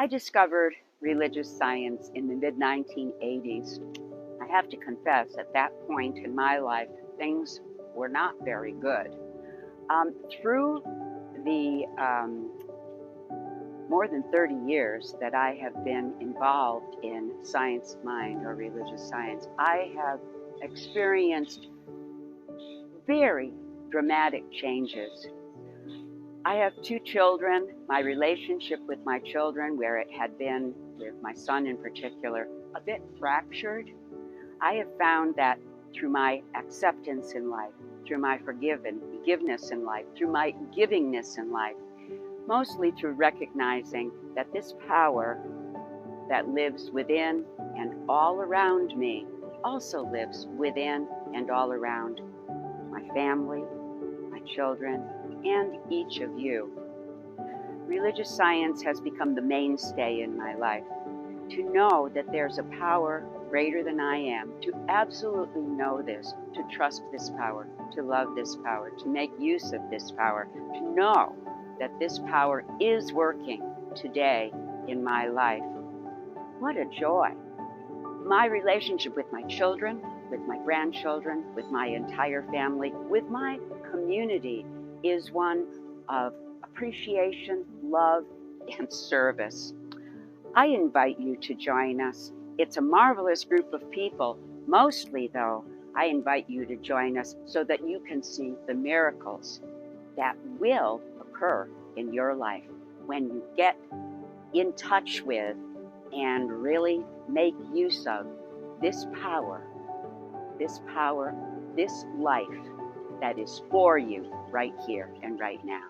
I discovered religious science in the mid-1980s. I have to confess, at that point in my life, things were not very good. Through the more than 30 years that I have been involved in science mind or religious science, I have experienced very dramatic changes. I have two children. My relationship with my children, where it had been, with my son in particular, a bit fractured. I have found that through my acceptance in life, through my forgiveness in life, through my givingness in life, mostly through recognizing that this power that lives within and all around me also lives within and all around my family, my children, and each of you. Religious science has become the mainstay in my life. To know that there's a power greater than I am, to absolutely know this, to trust this power, to love this power, to make use of this power, to know that this power is working today in my life. What a joy. My relationship with my children, with my grandchildren, with my entire family, with my community is one of appreciation, love, and service. I invite you to join us. It's a marvelous group of people. Mostly, though, I invite you to join us so that you can see the miracles that will occur in your life when you get in touch with and really make use of this power, this life that is for you right here and right now.